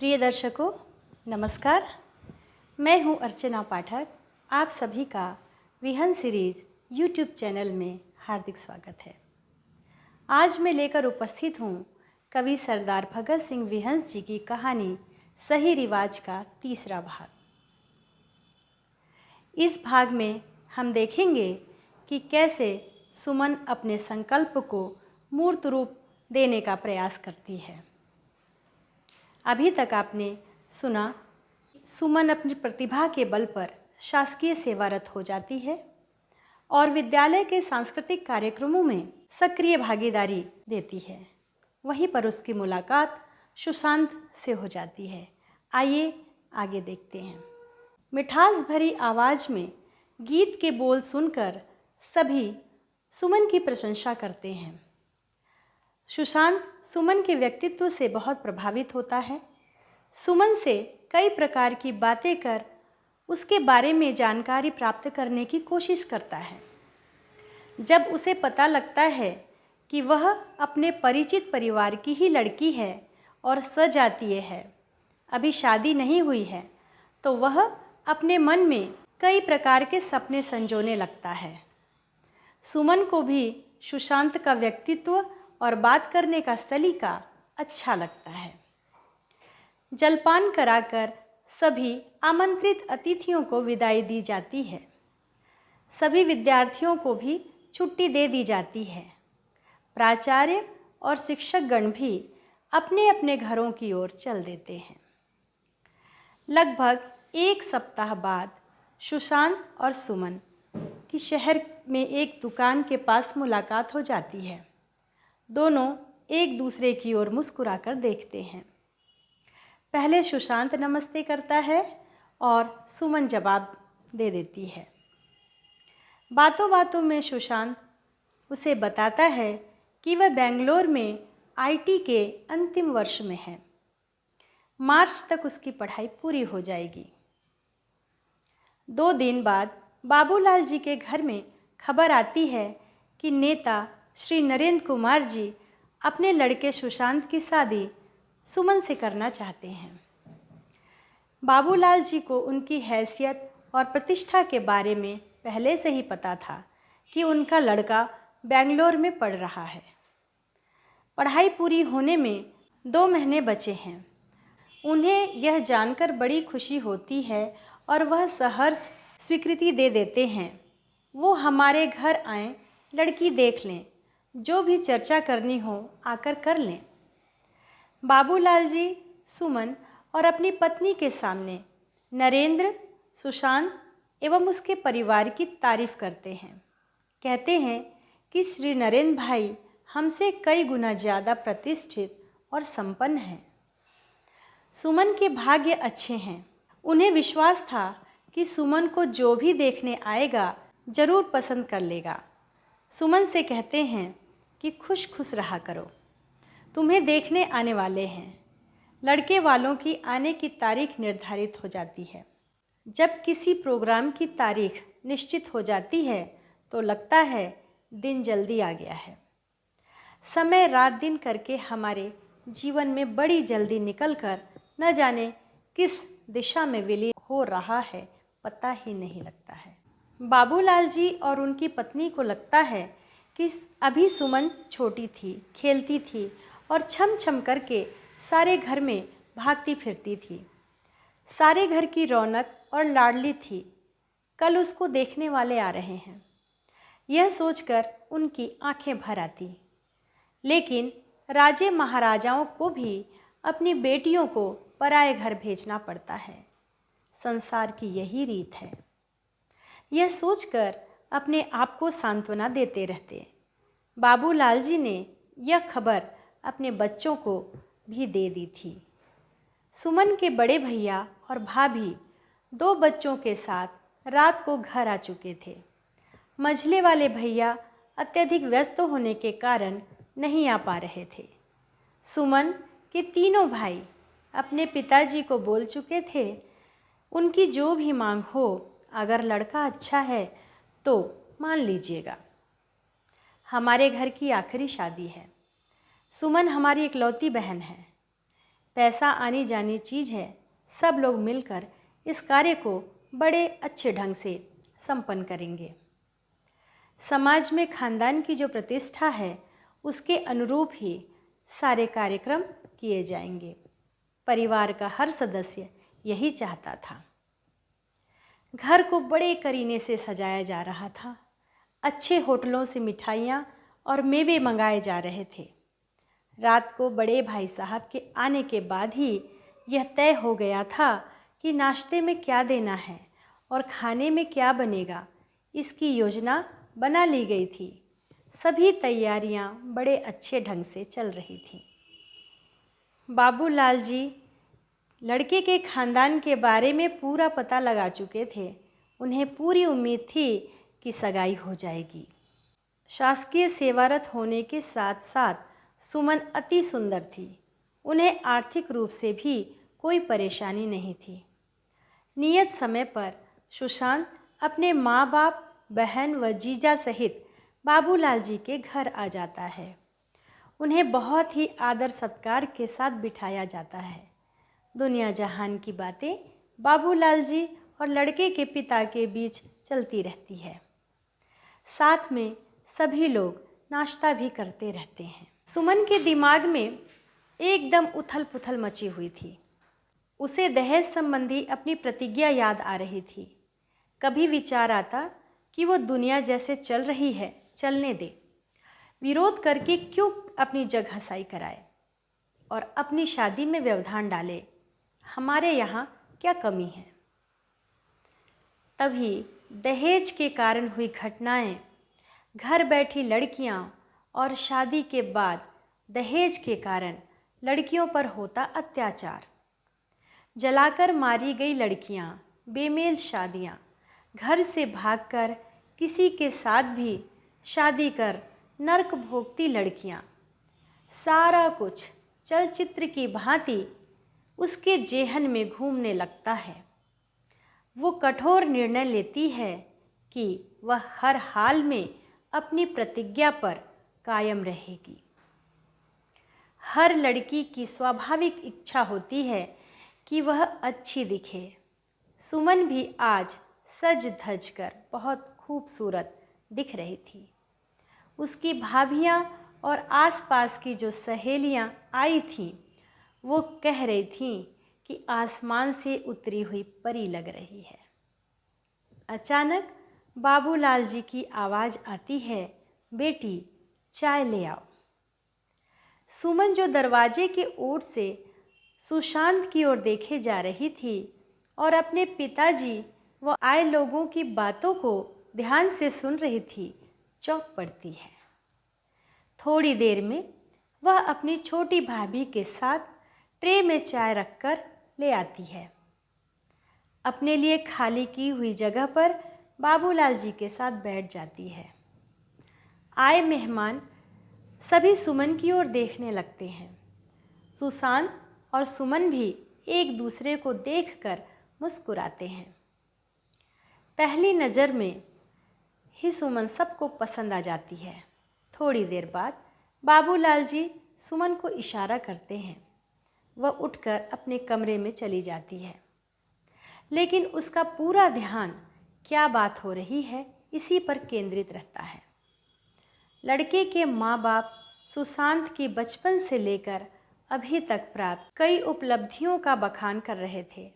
प्रिय दर्शकों, नमस्कार। मैं हूं अर्चना पाठक। आप सभी का विहंग सीरीज यूट्यूब चैनल में हार्दिक स्वागत है। आज मैं लेकर उपस्थित हूं कवि सरदार भगत सिंह विहंस जी की कहानी सही रिवाज का तीसरा भाग। इस भाग में हम देखेंगे कि कैसे सुमन अपने संकल्प को मूर्त रूप देने का प्रयास करती है। अभी तक आपने सुना, सुमन अपनी प्रतिभा के बल पर शासकीय सेवारत हो जाती है और विद्यालय के सांस्कृतिक कार्यक्रमों में सक्रिय भागीदारी देती है। वहीं पर उसकी मुलाकात सुशांत से हो जाती है। आइए आगे देखते हैं। मिठास भरी आवाज़ में गीत के बोल सुनकर सभी सुमन की प्रशंसा करते हैं। सुशांत सुमन के व्यक्तित्व से बहुत प्रभावित होता है। सुमन से कई प्रकार की बातें कर उसके बारे में जानकारी प्राप्त करने की कोशिश करता है। जब उसे पता लगता है कि वह अपने परिचित परिवार की ही लड़की है और सजातीय है, अभी शादी नहीं हुई है, तो वह अपने मन में कई प्रकार के सपने संजोने लगता है। सुमन को भी सुशांत का व्यक्तित्व और बात करने का सलीका अच्छा लगता है। जलपान कराकर सभी आमंत्रित अतिथियों को विदाई दी जाती है। सभी विद्यार्थियों को भी छुट्टी दे दी जाती है। प्राचार्य और शिक्षकगण भी अपने अपने घरों की ओर चल देते हैं। लगभग एक सप्ताह बाद सुशांत और सुमन की शहर में एक दुकान के पास मुलाकात हो जाती है। दोनों एक दूसरे की ओर मुस्कुराकर देखते हैं। पहले सुशांत नमस्ते करता है और सुमन जवाब दे देती है। बातों बातों में सुशांत उसे बताता है कि वह बेंगलोर में आईटी के अंतिम वर्ष में है। मार्च तक उसकी पढ़ाई पूरी हो जाएगी। 2 दिन बाद बाबूलाल जी के घर में खबर आती है कि नेता श्री नरेंद्र कुमार जी अपने लड़के सुशांत की शादी सुमन से करना चाहते हैं। बाबूलाल जी को उनकी हैसियत और प्रतिष्ठा के बारे में पहले से ही पता था कि उनका लड़का बेंगलोर में पढ़ रहा है। पढ़ाई पूरी होने में 2 महीने बचे हैं। उन्हें यह जानकर बड़ी खुशी होती है और वह सहर्ष स्वीकृति दे देते हैं। वो हमारे घर आएं, लड़की देख लें, जो भी चर्चा करनी हो आकर कर लें। बाबूलाल जी सुमन और अपनी पत्नी के सामने नरेंद्र, सुशांत एवं उसके परिवार की तारीफ करते हैं। कहते हैं कि श्री नरेंद्र भाई हमसे कई गुना ज़्यादा प्रतिष्ठित और संपन्न हैं। सुमन के भाग्य अच्छे हैं। उन्हें विश्वास था कि सुमन को जो भी देखने आएगा जरूर पसंद कर लेगा। सुमन से कहते हैं कि खुश खुश रहा करो, तुम्हें देखने आने वाले हैं। लड़के वालों की आने की तारीख निर्धारित हो जाती है। जब किसी प्रोग्राम की तारीख निश्चित हो जाती है तो लगता है दिन जल्दी आ गया है। समय रात दिन करके हमारे जीवन में बड़ी जल्दी निकलकर न जाने किस दिशा में विलीन हो रहा है, पता ही नहीं लगता है। बाबूलाल जी और उनकी पत्नी को लगता है कि अभी सुमन छोटी थी, खेलती थी और छम छम करके सारे घर में भागती फिरती थी। सारे घर की रौनक और लाडली थी। कल उसको देखने वाले आ रहे हैं, यह सोचकर उनकी आंखें भर आती। लेकिन राजे महाराजाओं को भी अपनी बेटियों को पराए घर भेजना पड़ता है। संसार की यही रीत है। यह सोचकर अपने आप को सांत्वना देते रहते। बाबूलाल जी ने यह खबर अपने बच्चों को भी दे दी थी। सुमन के बड़े भैया और भाभी 2 बच्चों के साथ रात को घर आ चुके थे। मझले वाले भैया अत्यधिक व्यस्त होने के कारण नहीं आ पा रहे थे। सुमन के तीनों भाई अपने पिताजी को बोल चुके थे, उनकी जो भी मांग हो, अगर लड़का अच्छा है तो मान लीजिएगा। हमारे घर की आखिरी शादी है। सुमन हमारी इकलौती बहन है। पैसा आनी जानी चीज़ है। सब लोग मिलकर इस कार्य को बड़े अच्छे ढंग से संपन्न करेंगे। समाज में खानदान की जो प्रतिष्ठा है उसके अनुरूप ही सारे कार्यक्रम किए जाएंगे। परिवार का हर सदस्य यही चाहता था। घर को बड़े करीने से सजाया जा रहा था। अच्छे होटलों से मिठाइयाँ और मेवे मंगाए जा रहे थे। रात को बड़े भाई साहब के आने के बाद ही यह तय हो गया था कि नाश्ते में क्या देना है और खाने में क्या बनेगा, इसकी योजना बना ली गई थी। सभी तैयारियां बड़े अच्छे ढंग से चल रही थीं। बाबूलाल जी लड़के के खानदान के बारे में पूरा पता लगा चुके थे। उन्हें पूरी उम्मीद थी कि सगाई हो जाएगी। शासकीय सेवारत होने के साथ साथ सुमन अति सुंदर थी। उन्हें आर्थिक रूप से भी कोई परेशानी नहीं थी। नियत समय पर सुशांत अपने माँ बाप, बहन व जीजा सहित बाबूलाल जी के घर आ जाता है। उन्हें बहुत ही आदर सत्कार के साथ बिठाया जाता है। दुनिया जहान की बातें बाबूलाल जी और लड़के के पिता के बीच चलती रहती है। साथ में सभी लोग नाश्ता भी करते रहते हैं। सुमन के दिमाग में एकदम उथल पुथल मची हुई थी। उसे दहेज संबंधी अपनी प्रतिज्ञा याद आ रही थी। कभी विचार आता कि वो दुनिया जैसे चल रही है चलने दे, विरोध करके क्यों अपनी जगहसाई कराए और अपनी शादी में व्यवधान डाले। हमारे यहाँ क्या कमी है। तभी दहेज के कारण हुई घटनाएं, घर बैठी लड़कियां और शादी के बाद दहेज के कारण लड़कियों पर होता अत्याचार, जलाकर मारी गई लड़कियां, बेमेल शादियां, घर से भागकर किसी के साथ भी शादी कर नर्क भोगती लड़कियां, सारा कुछ चलचित्र की भांति उसके जेहन में घूमने लगता है। वो कठोर निर्णय लेती है कि वह हर हाल में अपनी प्रतिज्ञा पर कायम रहेगी। हर लड़की की स्वाभाविक इच्छा होती है कि वह अच्छी दिखे। सुमन भी आज सज धज कर बहुत खूबसूरत दिख रही थी। उसकी भाभियाँ और आसपास की जो सहेलियाँ आई थीं, वो कह रही थीं कि आसमान से उतरी हुई परी लग रही है। अचानक बाबूलाल जी की आवाज़ आती है, बेटी चाय ले आओ। सुमन जो दरवाजे के ओर से सुशांत की ओर देखे जा रही थी और अपने पिताजी व आए लोगों की बातों को ध्यान से सुन रही थी, चौंक पड़ती है। थोड़ी देर में वह अपनी छोटी भाभी के साथ ट्रे में चाय रखकर ले आती है। अपने लिए खाली की हुई जगह पर बाबूलाल जी के साथ बैठ जाती है। आए मेहमान सभी सुमन की ओर देखने लगते हैं। सुशांत और सुमन भी एक दूसरे को देखकर मुस्कुराते हैं। पहली नज़र में ही सुमन सबको पसंद आ जाती है। थोड़ी देर बाद बाबूलाल जी सुमन को इशारा करते हैं। वह उठकर अपने कमरे में चली जाती है, लेकिन उसका पूरा ध्यान क्या बात हो रही है इसी पर केंद्रित रहता है। लड़के के माँ बाप सुशांत की बचपन से लेकर अभी तक प्राप्त कई उपलब्धियों का बखान कर रहे थे।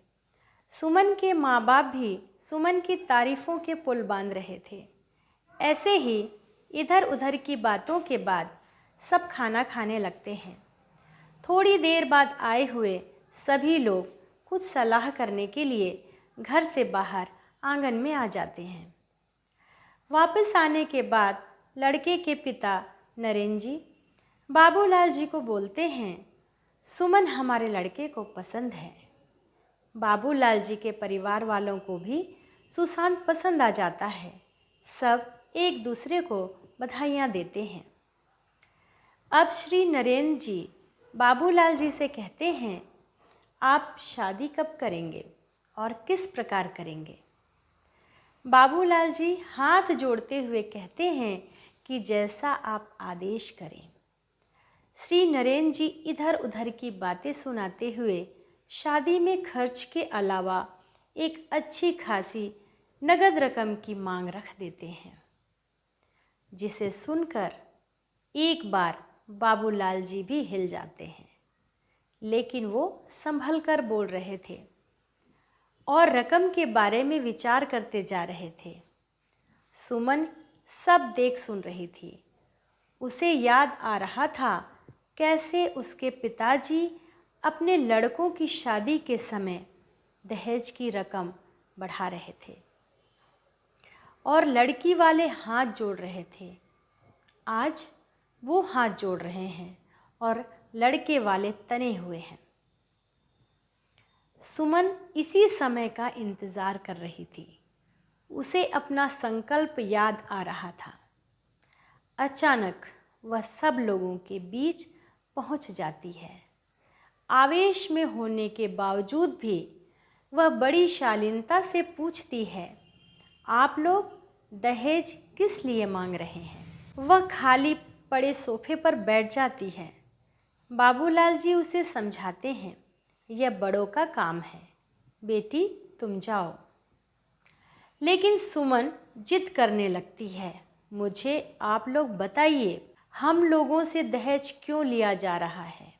सुमन के माँ बाप भी सुमन की तारीफ़ों के पुल बांध रहे थे। ऐसे ही इधर उधर की बातों के बाद सब खाना खाने लगते हैं। थोड़ी देर बाद आए हुए सभी लोग कुछ सलाह करने के लिए घर से बाहर आंगन में आ जाते हैं। वापस आने के बाद लड़के के पिता नरेंद्र जी बाबूलाल जी को बोलते हैं, सुमन हमारे लड़के को पसंद है। बाबूलाल जी के परिवार वालों को भी सुशांत पसंद आ जाता है। सब एक दूसरे को बधाइयाँ देते हैं। अब श्री नरेंद्र जी बाबूलाल जी से कहते हैं, आप शादी कब करेंगे और किस प्रकार करेंगे। बाबूलाल जी हाथ जोड़ते हुए कहते हैं कि जैसा आप आदेश करें। श्री नरेंद्र जी इधर उधर की बातें सुनाते हुए शादी में खर्च के अलावा एक अच्छी खासी नगद रकम की मांग रख देते हैं, जिसे सुनकर एक बार बाबूलाल जी भी हिल जाते हैं। लेकिन वो संभल कर बोल रहे थे और रकम के बारे में विचार करते जा रहे थे। सुमन सब देख सुन रही थी। उसे याद आ रहा था कैसे उसके पिताजी अपने लड़कों की शादी के समय दहेज की रकम बढ़ा रहे थे और लड़की वाले हाथ जोड़ रहे थे। आज वो हाथ जोड़ रहे हैं और लड़के वाले तने हुए हैं। सुमन इसी समय का इंतज़ार कर रही थी। उसे अपना संकल्प याद आ रहा था। अचानक वह सब लोगों के बीच पहुंच जाती है। आवेश में होने के बावजूद भी वह बड़ी शालीनता से पूछती है, आप लोग दहेज किस लिए मांग रहे हैं? वह खाली पड़े सोफे पर बैठ जाती है। बाबूलाल जी उसे समझाते हैं, यह बड़ों का काम है, बेटी तुम जाओ। लेकिन सुमन जिद करने लगती है, मुझे आप लोग बताइए, हम लोगों से दहेज क्यों लिया जा रहा है?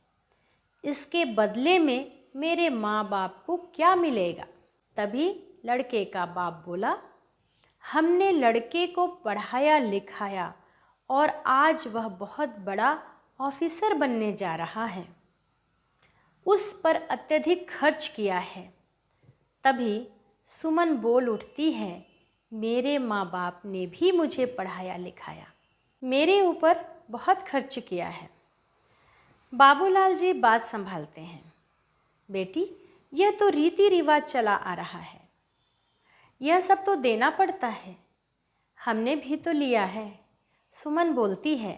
इसके बदले में मेरे माँ बाप को क्या मिलेगा? तभी लड़के का बाप बोला, हमने लड़के को पढ़ाया लिखाया और आज वह बहुत बड़ा ऑफिसर बनने जा रहा है। उस पर अत्यधिक खर्च किया है। तभी सुमन बोल उठती है, मेरे माँ बाप ने भी मुझे पढ़ाया लिखाया, मेरे ऊपर बहुत खर्च किया है। बाबूलाल जी बात संभालते हैं, बेटी यह तो रीति रिवाज चला आ रहा है, यह सब तो देना पड़ता है, हमने भी तो लिया है। सुमन बोलती है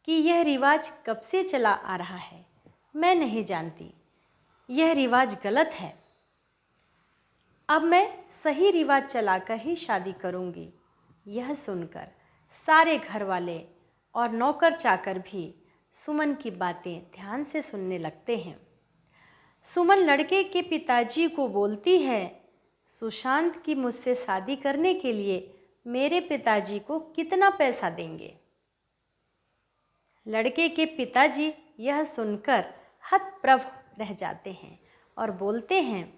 कि यह रिवाज कब से चला आ रहा है मैं नहीं जानती, यह रिवाज गलत है। अब मैं सही रिवाज चलाकर ही शादी करूंगी। यह सुनकर सारे घर वाले और नौकर चाकर भी सुमन की बातें ध्यान से सुनने लगते हैं। सुमन लड़के के पिताजी को बोलती है, सुशांत की मुझसे शादी करने के लिए मेरे पिताजी को कितना पैसा देंगे? लड़के के पिताजी यह सुनकर हतप्रभ रह जाते हैं और बोलते हैं,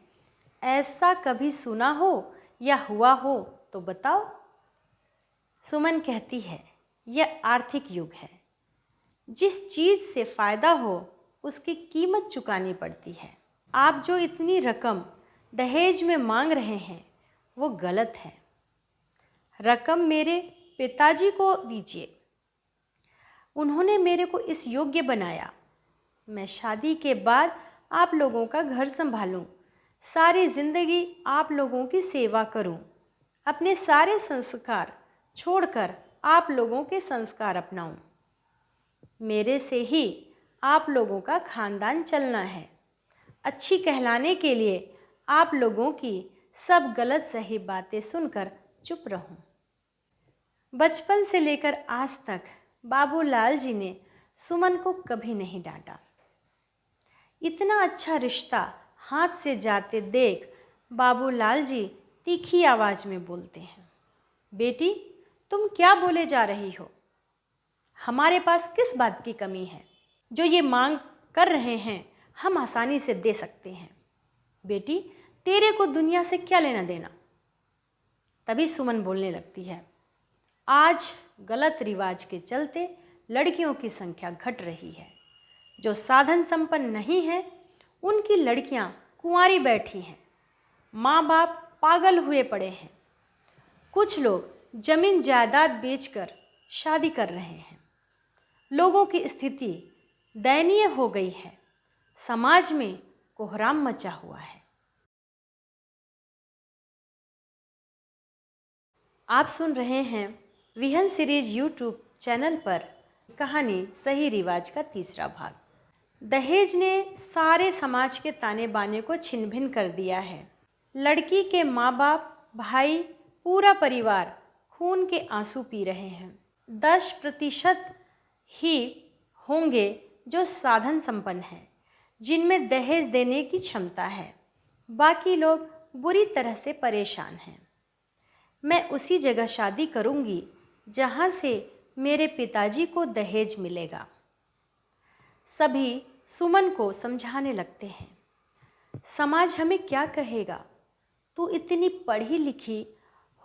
ऐसा कभी सुना हो या हुआ हो तो बताओ। सुमन कहती है, यह आर्थिक युग है, जिस चीज़ से फ़ायदा हो उसकी कीमत चुकानी पड़ती है। आप जो इतनी रकम दहेज में मांग रहे हैं वो गलत है। रकम मेरे पिताजी को दीजिए, उन्होंने मेरे को इस योग्य बनाया। मैं शादी के बाद आप लोगों का घर संभालूं, सारी ज़िंदगी आप लोगों की सेवा करूं, अपने सारे संस्कार छोड़कर आप लोगों के संस्कार अपनाऊं। मेरे से ही आप लोगों का खानदान चलना है। अच्छी कहलाने के लिए आप लोगों की सब गलत सही बातें सुनकर चुप रहूं। बचपन से लेकर आज तक बाबूलाल जी ने सुमन को कभी नहीं डांटा। इतना अच्छा रिश्ता हाथ से जाते देख बाबूलाल जी तीखी आवाज़ में बोलते हैं, बेटी तुम क्या बोले जा रही हो? हमारे पास किस बात की कमी है? जो ये मांग कर रहे हैं हम आसानी से दे सकते हैं। बेटी तेरे को दुनिया से क्या लेना देना? तभी सुमन बोलने लगती है, आज गलत रिवाज के चलते लड़कियों की संख्या घट रही है। जो साधन संपन्न नहीं है उनकी लड़कियां कुंवारी बैठी हैं। माँ बाप पागल हुए पड़े हैं। कुछ लोग जमीन जायदाद बेचकर शादी कर रहे हैं। लोगों की स्थिति दयनीय हो गई है। समाज में कोहराम मचा हुआ है। आप सुन रहे हैं विहन सीरीज यूट्यूब चैनल पर कहानी सही रिवाज का तीसरा भाग। दहेज ने सारे समाज के ताने बाने को छिन भिन कर दिया है। लड़की के माँ बाप, भाई, पूरा परिवार खून के आंसू पी रहे हैं। 10% ही होंगे जो साधन संपन्न हैं, जिनमें दहेज देने की क्षमता है। बाकी लोग बुरी तरह से परेशान हैं। मैं उसी जगह शादी करूंगी जहां से मेरे पिताजी को दहेज मिलेगा। सभी सुमन को समझाने लगते हैं। समाज हमें क्या कहेगा? तू इतनी पढ़ी लिखी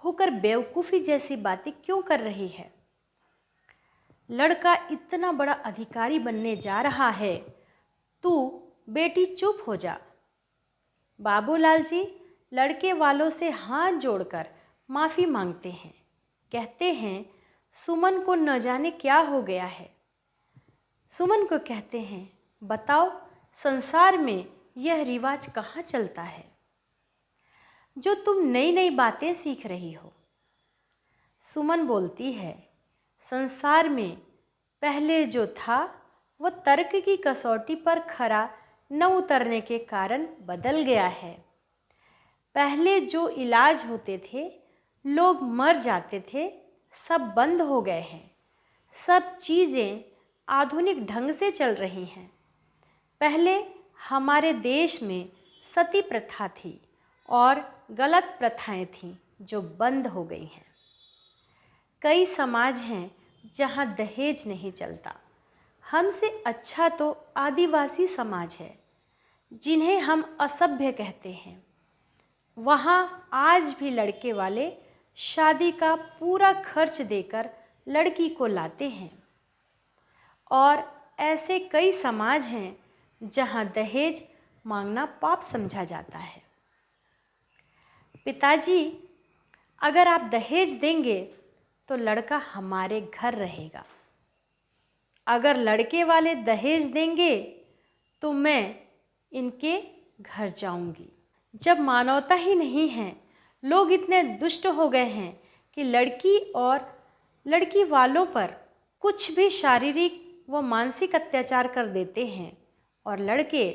होकर बेवकूफ़ी जैसी बातें क्यों कर रही है? लड़का इतना बड़ा अधिकारी बनने जा रहा है, तू बेटी चुप हो जा। बाबूलाल जी लड़के वालों से हाथ जोड़कर माफ़ी मांगते हैं। कहते हैं सुमन को न जाने क्या हो गया है। सुमन को कहते हैं, बताओ संसार में यह रिवाज कहाँ चलता है जो तुम नई नई बातें सीख रही हो? सुमन बोलती है, संसार में पहले जो था वो तर्क की कसौटी पर खरा न उतरने के कारण बदल गया है। पहले जो इलाज होते थे, लोग मर जाते थे, सब बंद हो गए हैं। सब चीज़ें आधुनिक ढंग से चल रही हैं। पहले हमारे देश में सती प्रथा थी और गलत प्रथाएं थीं जो बंद हो गई हैं। कई समाज हैं जहां दहेज नहीं चलता। हमसे अच्छा तो आदिवासी समाज है, जिन्हें हम असभ्य कहते हैं। वहाँ आज भी लड़के वाले शादी का पूरा खर्च देकर लड़की को लाते हैं। और ऐसे कई समाज हैं जहाँ दहेज मांगना पाप समझा जाता है। पिताजी, अगर आप दहेज देंगे तो लड़का हमारे घर रहेगा। अगर लड़के वाले दहेज देंगे तो मैं इनके घर जाऊंगी। जब मानवता ही नहीं है, लोग इतने दुष्ट हो गए हैं कि लड़की और लड़की वालों पर कुछ भी शारीरिक व मानसिक अत्याचार कर देते हैं। और लड़के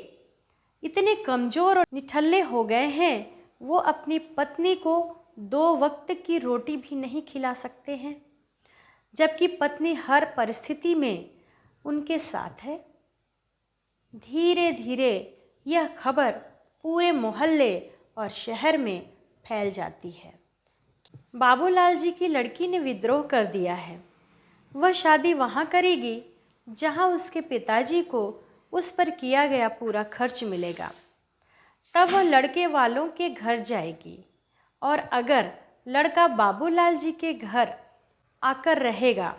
इतने कमज़ोर और निठल्ले हो गए हैं, वो अपनी पत्नी को 2 वक्त की रोटी भी नहीं खिला सकते हैं, जबकि पत्नी हर परिस्थिति में उनके साथ है। धीरे धीरे यह खबर पूरे मोहल्ले और शहर में फैल जाती है। बाबूलाल जी की लड़की ने विद्रोह कर दिया है। वह शादी वहाँ करेगी जहाँ उसके पिताजी को उस पर किया गया पूरा खर्च मिलेगा। तब वह लड़के वालों के घर जाएगी और अगर लड़का बाबूलाल जी के घर आकर रहेगा,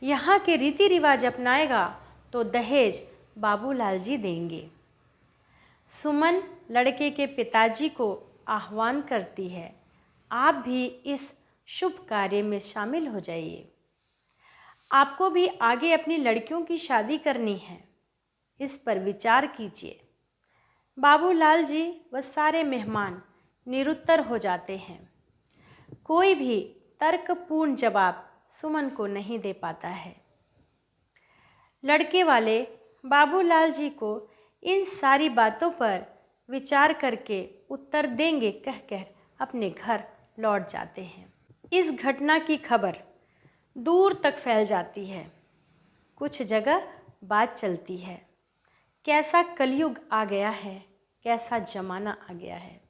यहाँ के रीति रिवाज अपनाएगा, तो दहेज बाबूलाल जी देंगे। सुमन लड़के के पिताजी को आह्वान करती है, आप भी इस शुभ कार्य में शामिल हो जाइए। आपको भी आगे अपनी लड़कियों की शादी करनी है, इस पर विचार कीजिए। बाबूलाल जी व सारे मेहमान निरुत्तर हो जाते हैं। कोई भी तर्कपूर्ण जवाब सुमन को नहीं दे पाता है। लड़के वाले बाबूलाल जी को इन सारी बातों पर विचार करके उत्तर देंगे कहकर अपने घर लौट जाते हैं। इस घटना की खबर दूर तक फैल जाती है। कुछ जगह बात चलती है, कैसा कलयुग आ गया है, कैसा जमाना आ गया है,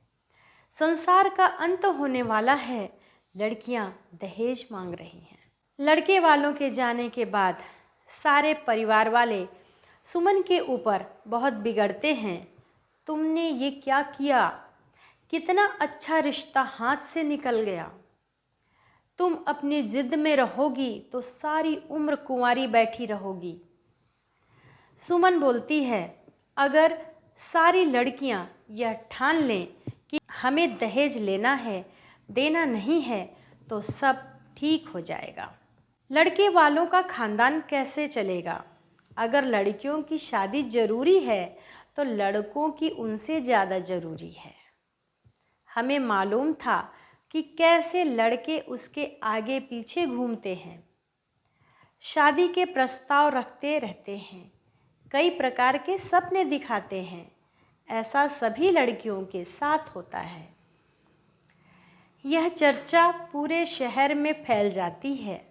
संसार का अंत होने वाला है, लड़कियां दहेज मांग रही हैं। लड़के वालों के जाने के बाद सारे परिवार वाले सुमन के ऊपर बहुत बिगड़ते हैं। तुमने ये क्या किया? कितना अच्छा रिश्ता हाथ से निकल गया। तुम अपनी जिद में रहोगी तो सारी उम्र कुंवारी बैठी रहोगी। सुमन बोलती है, अगर सारी लड़कियां यह ठान लें कि हमें दहेज लेना है, देना नहीं है, तो सब ठीक हो जाएगा। लड़के वालों का खानदान कैसे चलेगा? अगर लड़कियों की शादी जरूरी है तो लड़कों की उनसे ज़्यादा ज़रूरी है। हमें मालूम था कि कैसे लड़के उसके आगे पीछे घूमते हैं, शादी के प्रस्ताव रखते रहते हैं, कई प्रकार के सपने दिखाते हैं। ऐसा सभी लड़कियों के साथ होता है। यह चर्चा पूरे शहर में फैल जाती है।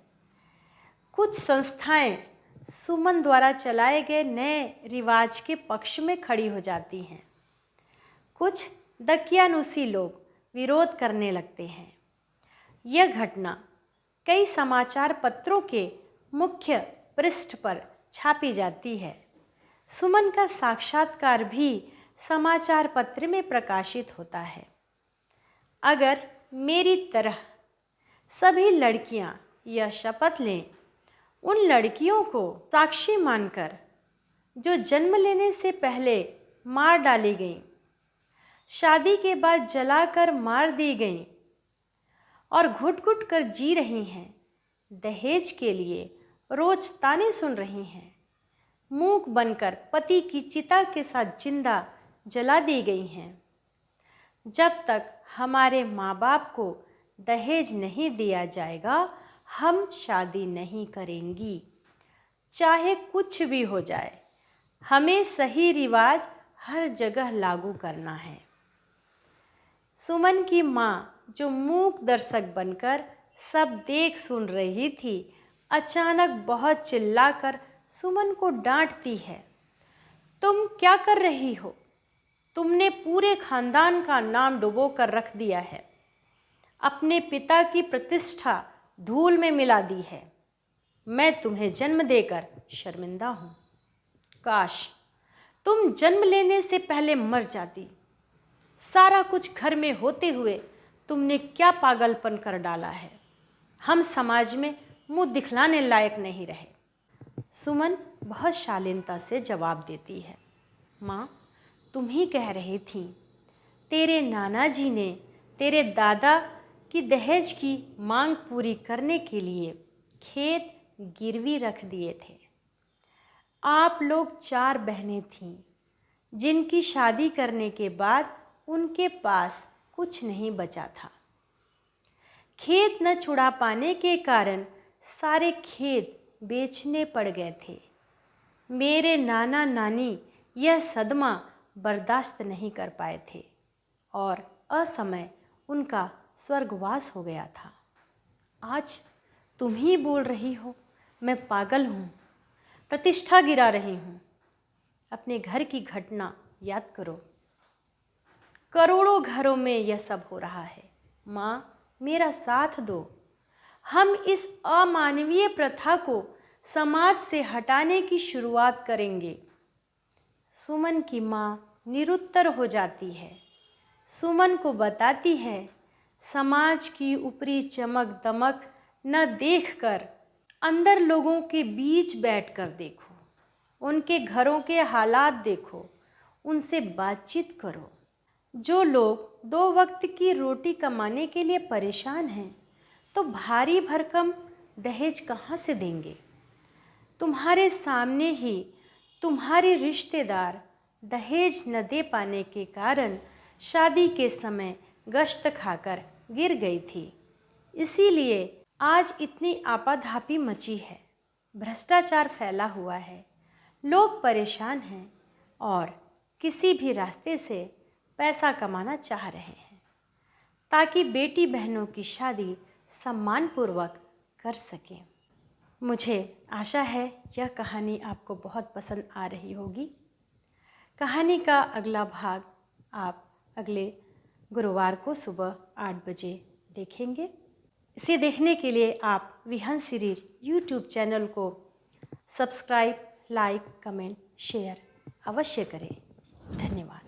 कुछ संस्थाएं सुमन द्वारा चलाए गए नए रिवाज के पक्ष में खड़ी हो जाती हैं। कुछ दकियानुसी लोग विरोध करने लगते हैं। यह घटना कई समाचार पत्रों के मुख्य पृष्ठ पर छापी जाती है। सुमन का साक्षात्कार भी समाचार पत्र में प्रकाशित होता है। अगर मेरी तरह सभी लड़कियां यह शपथ लें, उन लड़कियों को साक्षी मानकर जो जन्म लेने से पहले मार डाली गईं, शादी के बाद जलाकर मार दी गईं और घुट-घुट कर जी रही हैं, दहेज के लिए रोज ताने सुन रही हैं, मूक बनकर पति की चिता के साथ जिंदा जला दी गई हैं, जब तक हमारे माँ बाप को दहेज नहीं दिया जाएगा, हम शादी नहीं करेंगी। चाहे कुछ भी हो जाए, हमें सही रिवाज हर जगह लागू करना है। सुमन की माँ, जो मूक दर्शक बनकर सब देख सुन रही थी, अचानक बहुत चिल्लाकर सुमन को डांटती है। तुम क्या कर रही हो? तुमने पूरे खानदान का नाम डुबो कर रख दिया है, अपने पिता की प्रतिष्ठा धूल में मिला दी है। मैं तुम्हें जन्म देकर शर्मिंदा हूँ। काश तुम जन्म लेने से पहले मर जाती। सारा कुछ घर में होते हुए तुमने क्या पागलपन कर डाला है। हम समाज में मुंह दिखलाने लायक नहीं रहे। सुमन बहुत शालीनता से जवाब देती है। माँ, तुम ही कह रही थी, तेरे नाना जी ने तेरे दादा की दहेज की मांग पूरी करने के लिए खेत गिरवी रख दिए थे। आप लोग 4 बहनें थीं, जिनकी शादी करने के बाद उनके पास कुछ नहीं बचा था। खेत न छुड़ा पाने के कारण सारे खेत बेचने पड़ गए थे। मेरे नाना नानी यह सदमा बर्दाश्त नहीं कर पाए थे और असमय उनका स्वर्गवास हो गया था। आज तुम ही बोल रही हो मैं पागल हूँ, प्रतिष्ठा गिरा रही हूँ। अपने घर की घटना याद करो। करोड़ों घरों में यह सब हो रहा है। माँ, मेरा साथ दो। हम इस अमानवीय प्रथा को समाज से हटाने की शुरुआत करेंगे। सुमन की माँ निरुत्तर हो जाती है। सुमन को बताती है, समाज की ऊपरी चमक दमक न देखकर अंदर लोगों के बीच बैठकर देखो, उनके घरों के हालात देखो, उनसे बातचीत करो। जो लोग 2 वक्त की रोटी कमाने के लिए परेशान हैं, तो भारी भरकम दहेज कहाँ से देंगे? तुम्हारे सामने ही तुम्हारी रिश्तेदार दहेज न दे पाने के कारण शादी के समय गश्त खाकर गिर गई थी। इसीलिए आज इतनी आपाधापी मची है। भ्रष्टाचार फैला हुआ है, लोग परेशान हैं और किसी भी रास्ते से पैसा कमाना चाह रहे हैं, ताकि बेटी बहनों की शादी सम्मानपूर्वक कर सकें। मुझे आशा है यह कहानी आपको बहुत पसंद आ रही होगी। कहानी का अगला भाग आप अगले गुरुवार को सुबह 8 बजे देखेंगे। इसे देखने के लिए आप विहंस सीरीज YouTube चैनल को सब्सक्राइब, लाइक, कमेंट, शेयर अवश्य करें। धन्यवाद।